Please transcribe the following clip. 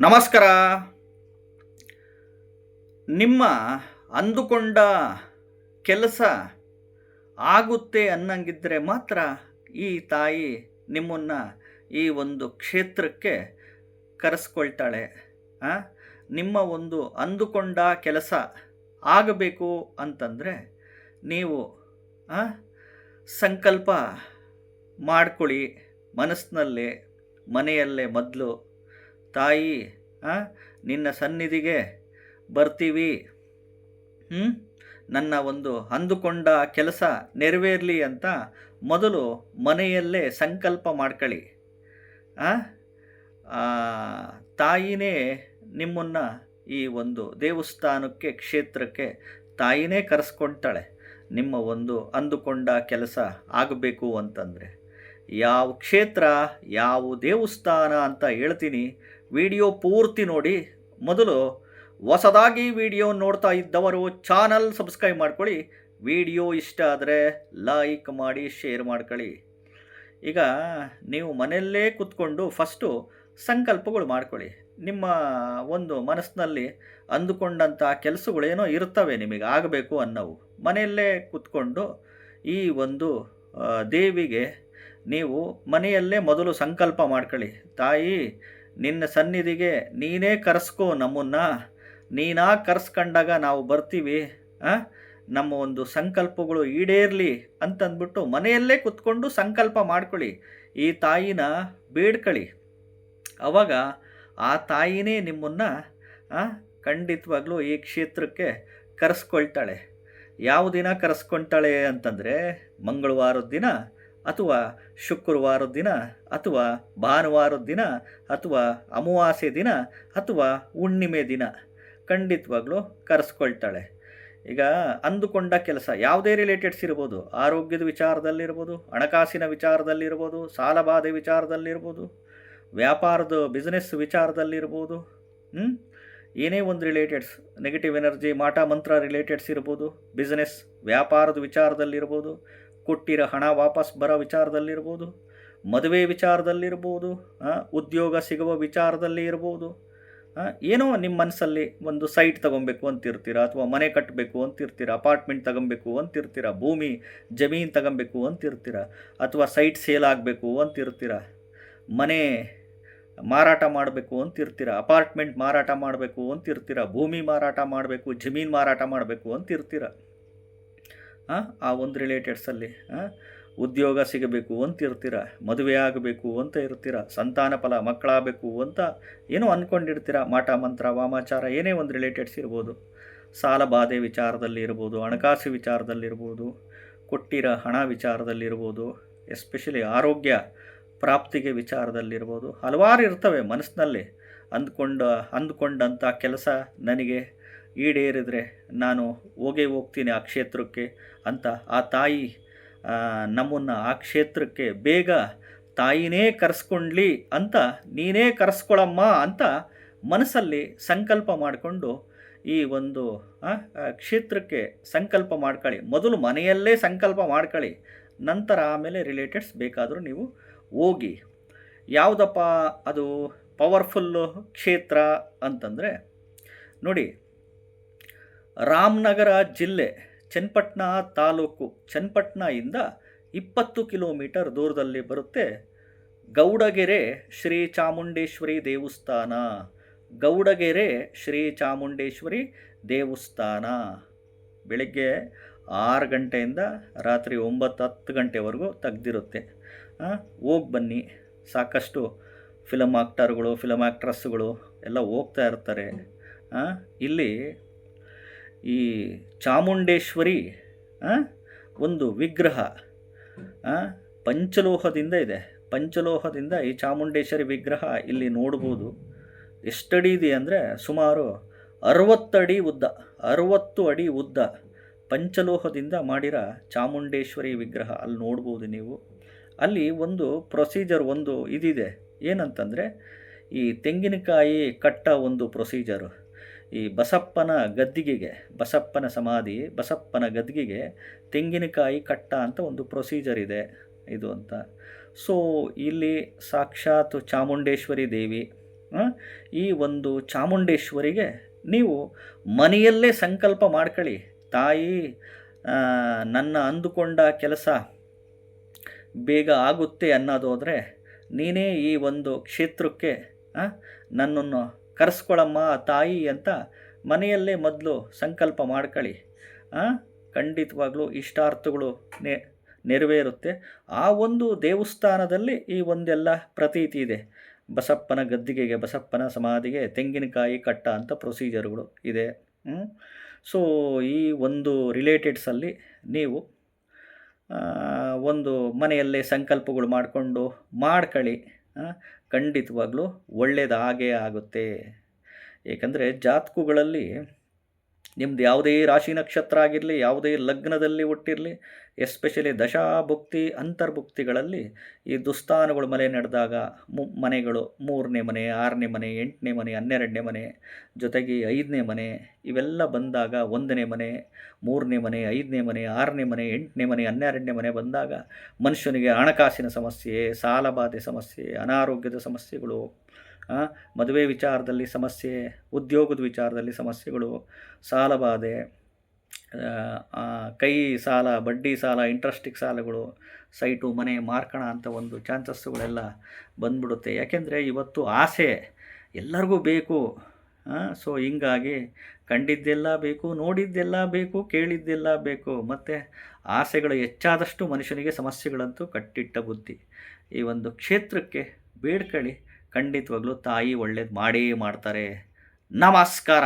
ನಮಸ್ಕಾರ. ನಿಮ್ಮ ಅಂದುಕೊಂಡ ಕೆಲಸ ಆಗುತ್ತೆ ಅನ್ನಂಗಿದ್ರೆ ಮಾತ್ರ ಈ ತಾಯಿ ನಿಮ್ಮನ್ನು ಈ ಒಂದು ಕ್ಷೇತ್ರಕ್ಕೆ ಕರೆಸ್ಕೊಳ್ತಾಳೆ. ಆ? ನಿಮ್ಮ ಒಂದು ಅಂದುಕೊಂಡ ಕೆಲಸ ಆಗಬೇಕು ಅಂತಂದರೆ ನೀವು ಆ, ಸಂಕಲ್ಪ ಮಾಡ್ಕೊಳ್ಳಿ ಮನಸ್ಸಿನಲ್ಲೇ, ಮನೆಯಲ್ಲೇ ಮೊದಲು. ತಾಯಿ, ನಿನ್ನ ಸನ್ನಿಧಿಗೆ ಬರ್ತೀವಿ, ನನ್ನ ಒಂದು ಅಂದುಕೊಂಡ ಕೆಲಸ ನೆರವೇರಲಿ ಅಂತ ಮೊದಲು ಮನೆಯಲ್ಲೇ ಸಂಕಲ್ಪ ಮಾಡ್ಕೊಳ್ಳಿ. ತಾಯಿನೇ ನಿಮ್ಮನ್ನು ಈ ಒಂದು ದೇವಸ್ಥಾನಕ್ಕೆ, ಕ್ಷೇತ್ರಕ್ಕೆ ತಾಯಿನೇ ಕರೆಸ್ಕೊಳ್ತಾಳೆ. ನಿಮ್ಮ ಒಂದು ಅಂದುಕೊಂಡ ಕೆಲಸ ಆಗಬೇಕು ಅಂತಂದರೆ ಯಾವ ಕ್ಷೇತ್ರ, ಯಾವ ದೇವಸ್ಥಾನ ಅಂತ ಹೇಳ್ತೀನಿ. ವಿಡಿಯೋ ಪೂರ್ತಿ ನೋಡಿ. ಮೊದಲು ಹೊಸದಾಗಿ ವಿಡಿಯೋ ನೋಡ್ತಾ ಇದ್ದವರು ಚಾನಲ್ ಸಬ್ಸ್ಕ್ರೈಬ್ ಮಾಡ್ಕೊಳ್ಳಿ. ವಿಡಿಯೋ ಇಷ್ಟ ಆದರೆ ಲೈಕ್ ಮಾಡಿ, ಶೇರ್ ಮಾಡ್ಕೊಳ್ಳಿ. ಈಗ ನೀವು ಮನೆಯಲ್ಲೇ ಕೂತ್ಕೊಂಡು ಫಸ್ಟು ಸಂಕಲ್ಪಗಳು ಮಾಡ್ಕೊಳ್ಳಿ. ನಿಮ್ಮ ಒಂದು ಮನಸ್ಸಿನಲ್ಲಿ ಅಂದುಕೊಂಡಂಥ ಕೆಲಸಗಳೇನೋ ಇರ್ತವೆ ನಿಮಗೆ ಆಗಬೇಕು ಅನ್ನೋವು. ಮನೆಯಲ್ಲೇ ಕೂತ್ಕೊಂಡು ಈ ಒಂದು ದೇವಿಗೆ ನೀವು ಮನೆಯಲ್ಲೇ ಮೊದಲು ಸಂಕಲ್ಪ ಮಾಡ್ಕೊಳ್ಳಿ. ತಾಯಿ, ನಿನ್ನ ಸನ್ನಿಧಿಗೆ ನೀನೇ ಕರೆಸ್ಕೋ ನಮ್ಮನ್ನು. ನೀನಾಗಿ ಕರೆಸ್ಕೊಂಡಾಗ ನಾವು ಬರ್ತೀವಿ. ನಮ್ಮ ಒಂದು ಸಂಕಲ್ಪಗಳು ಈಡೇರಲಿ ಅಂತಂದ್ಬಿಟ್ಟು ಮನೆಯಲ್ಲೇ ಕೂತ್ಕೊಂಡು ಸಂಕಲ್ಪ ಮಾಡ್ಕೊಳ್ಳಿ. ಈ ತಾಯಿನ ಬೇಡ್ಕೊಳ್ಳಿ. ಆವಾಗ ಆ ತಾಯಿನೇ ನಿಮ್ಮನ್ನು ಖಂಡಿತವಾಗ್ಲೂ ಈ ಕ್ಷೇತ್ರಕ್ಕೆ ಕರೆಸ್ಕೊಳ್ತಾಳೆ. ಯಾವ ದಿನ ಕರೆಸ್ಕೊಳ್ತಾಳೆ ಅಂತಂದರೆ ಮಂಗಳವಾರದ ದಿನ, ಅಥವಾ ಶುಕ್ರವಾರದ ದಿನ, ಅಥವಾ ಭಾನುವಾರದ ದಿನ, ಅಥವಾ ಅಮಾವಾಸ್ಯೆ ದಿನ, ಅಥವಾ ಹುಣ್ಣಿಮೆ ದಿನ ಖಂಡಿತವಾಗ್ಲೂ ಕರೆಸ್ಕೊಳ್ತಾಳೆ. ಈಗ ಅಂದುಕೊಂಡ ಕೆಲಸ ಯಾವುದೇ ರಿಲೇಟೆಡ್ಸ್ ಇರ್ಬೋದು. ಆರೋಗ್ಯದ ವಿಚಾರದಲ್ಲಿರ್ಬೋದು, ಹಣಕಾಸಿನ ವಿಚಾರದಲ್ಲಿರ್ಬೋದು, ಸಾಲಬಾಧೆ ವಿಚಾರದಲ್ಲಿರ್ಬೋದು, ವ್ಯಾಪಾರದ ಬಿಸ್ನೆಸ್ ವಿಚಾರದಲ್ಲಿರ್ಬೋದು, ಏನೇ ಒಂದು ರಿಲೇಟೆಡ್ಸ್, ನೆಗೆಟಿವ್ ಎನರ್ಜಿ, ಮಾಟ ಮಂತ್ರ ರಿಲೇಟೆಡ್ಸ್ ಇರ್ಬೋದು, ಬಿಸ್ನೆಸ್ ವ್ಯಾಪಾರದ ವಿಚಾರದಲ್ಲಿರ್ಬೋದು, ಕೊಟ್ಟಿರೋ ಹಣ ವಾಪಸ್ ಬರೋ ವಿಚಾರದಲ್ಲಿರ್ಬೋದು, ಮದುವೆ ವಿಚಾರದಲ್ಲಿರ್ಬೋದು, ಉದ್ಯೋಗ ಸಿಗುವ ವಿಚಾರದಲ್ಲಿ ಇರ್ಬೋದು. ಏನೋ ನಿಮ್ಮ ಮನಸ್ಸಲ್ಲಿ ಒಂದು ಸೈಟ್ ತೊಗೊಬೇಕು ಅಂತಿರ್ತೀರ, ಅಥವಾ ಮನೆ ಕಟ್ಟಬೇಕು ಅಂತಿರ್ತೀರ, ಅಪಾರ್ಟ್ಮೆಂಟ್ ತಗೊಬೇಕು ಅಂತಿರ್ತೀರ, ಭೂಮಿ ಜಮೀನು ತಗೊಬೇಕು ಅಂತಿರ್ತೀರ, ಅಥವಾ ಸೈಟ್ ಸೇಲ್ ಆಗಬೇಕು ಅಂತಿರ್ತೀರ, ಮನೆ ಮಾರಾಟ ಮಾಡಬೇಕು ಅಂತಿರ್ತೀರ, ಅಪಾರ್ಟ್ಮೆಂಟ್ ಮಾರಾಟ ಮಾಡಬೇಕು ಅಂತಿರ್ತೀರ, ಭೂಮಿ ಮಾರಾಟ ಮಾಡಬೇಕು, ಜಮೀನು ಮಾರಾಟ ಮಾಡಬೇಕು ಅಂತಿರ್ತೀರ. ಆ ಒಂದು ರಿಲೇಟೆಡ್ಸಲ್ಲಿ ಉದ್ಯೋಗ ಸಿಗಬೇಕು ಅಂತಿರ್ತೀರ, ಮದುವೆ ಆಗಬೇಕು ಅಂತ ಇರ್ತೀರ, ಸಂತಾನ ಫಲ ಮಕ್ಕಳಾಗಬೇಕು ಅಂತ ಏನೋ ಅಂದ್ಕೊಂಡಿರ್ತೀರ. ಮಾಟ ಮಂತ್ರ ವಾಮಾಚಾರ ಏನೇ ಒಂದು ರಿಲೇಟೆಡ್ಸ್ ಇರ್ಬೋದು. ಸಾಲ ಬಾಧೆ ವಿಚಾರದಲ್ಲಿ ಇರ್ಬೋದು, ಹಣಕಾಸು ವಿಚಾರದಲ್ಲಿರ್ಬೋದು, ಕೊಟ್ಟಿರೋ ಹಣ ವಿಚಾರದಲ್ಲಿರ್ಬೋದು, ಎಸ್ಪೆಷಲಿ ಆರೋಗ್ಯ ಪ್ರಾಪ್ತಿಗೆ ವಿಚಾರದಲ್ಲಿರ್ಬೋದು. ಹಲವಾರು ಇರ್ತವೆ ಮನಸ್ಸಿನಲ್ಲಿ. ಅಂದ್ಕೊಂಡಂಥ ಕೆಲಸ ನನಗೆ ಈಡೇರಿದರೆ ನಾನು ಹೋಗ್ತೀನಿ ಆ ಕ್ಷೇತ್ರಕ್ಕೆ ಅಂತ ಆ ತಾಯಿ ನಮ್ಮನ್ನು ಆ ಕ್ಷೇತ್ರಕ್ಕೆ ಬೇಗ ತಾಯಿನೇ ಕರೆಸ್ಕೊಂಡ್ಲಿ ಅಂತ, ನೀನೇ ಕರೆಸ್ಕೊಳಮ್ಮ ಅಂತ ಮನಸ್ಸಲ್ಲಿ ಸಂಕಲ್ಪ ಮಾಡಿಕೊಂಡು ಈ ಒಂದು ಕ್ಷೇತ್ರಕ್ಕೆ ಸಂಕಲ್ಪ ಮಾಡ್ಕೊಳ್ಳಿ. ಮೊದಲು ಮನೆಯಲ್ಲೇ ಸಂಕಲ್ಪ ಮಾಡ್ಕೊಳ್ಳಿ, ನಂತರ ಆಮೇಲೆ ರಿಲೇಟೆಡ್ಸ್ ಬೇಕಾದರೂ ನೀವು ಹೋಗಿ. ಯಾವುದಪ್ಪ ಅದು ಪವರ್ಫುಲ್ಲು ಕ್ಷೇತ್ರ ಅಂತಂದರೆ ನೋಡಿ, ರಾಮನಗರ ಜಿಲ್ಲೆ, ಚನ್ನಪಟ್ಟಣ ತಾಲೂಕು, ಚನ್ನಪಟ್ಟಣದಿಂದ 20 ಕಿಲೋಮೀಟರ್ ದೂರದಲ್ಲಿ ಬರುತ್ತೆ ಗೌಡಗೆರೆ ಶ್ರೀ ಚಾಮುಂಡೇಶ್ವರಿ ದೇವಸ್ಥಾನ. ಗೌಡಗೆರೆ ಶ್ರೀ ಚಾಮುಂಡೇಶ್ವರಿ ದೇವಸ್ಥಾನ ಬೆಳಗ್ಗೆ 6 ಗಂಟೆಯಿಂದ ರಾತ್ರಿ 9-10 ಗಂಟೆವರೆಗೂ ತೆಗ್ದಿರುತ್ತೆ. ಹೋಗಿ ಬನ್ನಿ. ಸಾಕಷ್ಟು ಫಿಲಮ್ ಆಕ್ಟರ್ಗಳು, ಫಿಲಮ್ ಆ್ಯಕ್ಟ್ರಸ್ಗಳು ಎಲ್ಲ ಹೋಗ್ತಾ ಇರ್ತಾರೆ. ಇಲ್ಲಿ ಈ ಚಾಮುಂಡೇಶ್ವರಿ ಒಂದು ವಿಗ್ರಹ ಪಂಚಲೋಹದಿಂದ ಇದೆ. ಪಂಚಲೋಹದಿಂದ ಈ ಚಾಮುಂಡೇಶ್ವರಿ ವಿಗ್ರಹ ಇಲ್ಲಿ ನೋಡ್ಬೋದು. ಎಷ್ಟಡಿ ಇದೆ ಅಂದರೆ ಸುಮಾರು 60 ಅಡಿ ಉದ್ದ, 60 ಅಡಿ ಉದ್ದ ಪಂಚಲೋಹದಿಂದ ಮಾಡಿರೋ ಚಾಮುಂಡೇಶ್ವರಿ ವಿಗ್ರಹ ಅಲ್ಲಿ ನೋಡ್ಬೋದು ನೀವು. ಅಲ್ಲಿ ಒಂದು ಪ್ರೊಸೀಜರ್, ಒಂದು ಇದಿದೆ. ಏನಂತಂದರೆ ಈ ತೆಂಗಿನಕಾಯಿ ಕಟ್ಟ ಒಂದು ಪ್ರೊಸೀಜರು. ಈ ಬಸಪ್ಪನ ಗದ್ದಿಗೆಗೆ, ಬಸಪ್ಪನ ಸಮಾಧಿ, ಬಸಪ್ಪನ ಗದ್ದಿಗೆಗೆ ತೆಂಗಿನಕಾಯಿ ಕಟ್ಟ ಅಂತ ಒಂದು ಪ್ರೊಸೀಜರ್ ಇದೆ ಇದು ಅಂತ. ಸೊ ಇಲ್ಲಿ ಸಾಕ್ಷಾತ್ ಚಾಮುಂಡೇಶ್ವರಿ ದೇವಿ ಈ ಒಂದು ಚಾಮುಂಡೇಶ್ವರಿಗೆ ನೀವು ಮನೆಯಲ್ಲೇ ಸಂಕಲ್ಪ ಮಾಡ್ಕೊಳ್ಳಿ. ತಾಯಿ, ನನ್ನ ಅಂದುಕೊಂಡ ಕೆಲಸ ಬೇಗ ಆಗುತ್ತೆ ಅನ್ನೋದೋದ್ರೆ ನೀನೇ ಈ ಒಂದು ಕ್ಷೇತ್ರಕ್ಕೆ ನನ್ನನ್ನು ಕರೆಸ್ಕೊಳಮ್ಮ ತಾಯಿ ಅಂತ ಮನೆಯಲ್ಲೇ ಮೊದಲು ಸಂಕಲ್ಪ ಮಾಡ್ಕೊಳ್ಳಿ. ಖಂಡಿತವಾಗ್ಲೂ ಇಷ್ಟಾರ್ಥಗಳು ನೆರವೇರುತ್ತೆ. ಆ ಒಂದು ದೇವಸ್ಥಾನದಲ್ಲಿ ಈ ಒಂದೆಲ್ಲ ಪ್ರತೀತಿ ಇದೆ. ಬಸಪ್ಪನ ಗದ್ದಿಗೆಗೆ, ಬಸಪ್ಪನ ಸಮಾಧಿಗೆ ತೆಂಗಿನಕಾಯಿ ಕಟ್ಟ ಅಂತ ಪ್ರೊಸೀಜರ್ಗಳು ಇದೆ. ಸೊ ಈ ಒಂದು ರಿಲೇಟೆಡ್ಸಲ್ಲಿ ನೀವು ಒಂದು ಮನೆಯಲ್ಲೇ ಸಂಕಲ್ಪಗಳು ಮಾಡಿಕೊಂಡು ಮಾಡ್ಕೊಳ್ಳಿ. ಖಂಡಿತವಾಗ್ಲೂ ಒಳ್ಳೆಯದಾಗೇ ಆಗುತ್ತೆ. ಏಕೆಂದರೆ ಜಾತಕಗಳಲ್ಲಿ ನಿಮ್ದು ಯಾವುದೇ ರಾಶಿ ನಕ್ಷತ್ರ ಆಗಿರಲಿ, ಯಾವುದೇ ಲಗ್ನದಲ್ಲಿ ಹುಟ್ಟಿರಲಿ, ಎಸ್ಪೆಷಲಿ ದಶಾಭುಕ್ತಿ ಅಂತರ್ಭುಕ್ತಿಗಳಲ್ಲಿ ಈ ದುಸ್ಥಾನಗಳು ಮನೆ ನಡೆದಾಗ ಮನೆಗಳು 3ನೇ ಮನೆ, 6ನೇ ಮನೆ, 8ನೇ ಮನೆ, 12ನೇ ಮನೆ, ಜೊತೆಗೆ 5ನೇ ಮನೆ ಇವೆಲ್ಲ ಬಂದಾಗ 1ನೇ ಮನೆ, 3ನೇ ಮನೆ, 5ನೇ ಮನೆ, 6ನೇ ಮನೆ, 8ನೇ ಮನೆ, 12ನೇ ಮನೆ ಬಂದಾಗ ಮನುಷ್ಯನಿಗೆ ಹಣಕಾಸಿನ ಸಮಸ್ಯೆ, ಸಾಲಬಾಧೆ ಸಮಸ್ಯೆ, ಅನಾರೋಗ್ಯದ ಸಮಸ್ಯೆಗಳು, ಮದುವೆ ವಿಚಾರದಲ್ಲಿ ಸಮಸ್ಯೆ, ಉದ್ಯೋಗದ ವಿಚಾರದಲ್ಲಿ ಸಮಸ್ಯೆಗಳು, ಸಾಲಬಾಧೆ, ಕೈ ಸಾಲ, ಬಡ್ಡಿ ಸಾಲ, ಇಂಟ್ರೆಸ್ಟಿಗೆ ಸಾಲಗಳು, ಸೈಟು ಮನೆ ಮಾರ್ಕೋಣ ಅಂತ ಒಂದು ಚಾನ್ಸಸ್ಸುಗಳೆಲ್ಲ ಬಂದ್ಬಿಡುತ್ತೆ. ಯಾಕೆಂದರೆ ಇವತ್ತು ಆಸೆ ಎಲ್ಲರಿಗೂ ಬೇಕು. ಸೊ ಹಿಂಗಾಗಿ ಕಂಡಿದ್ದೆಲ್ಲ ಬೇಕು, ನೋಡಿದ್ದೆಲ್ಲ ಬೇಕು, ಕೇಳಿದ್ದೆಲ್ಲ ಬೇಕು. ಮತ್ತು ಆಸೆಗಳು ಹೆಚ್ಚಾದಷ್ಟು ಮನುಷ್ಯನಿಗೆ ಸಮಸ್ಯೆಗಳಂತೂ ಕಟ್ಟಿಟ್ಟ ಬುದ್ಧಿ. ಈ ಒಂದು ಕ್ಷೇತ್ರಕ್ಕೆ ಬೇಡ್ಕೊಳ್ಳಿ, ಖಂಡಿತವಾಗ್ಲೂ ತಾಯಿ ಒಳ್ಳೇದು ಮಾಡೇ ಮಾಡ್ತಾರೆ. ನಮಸ್ಕಾರ.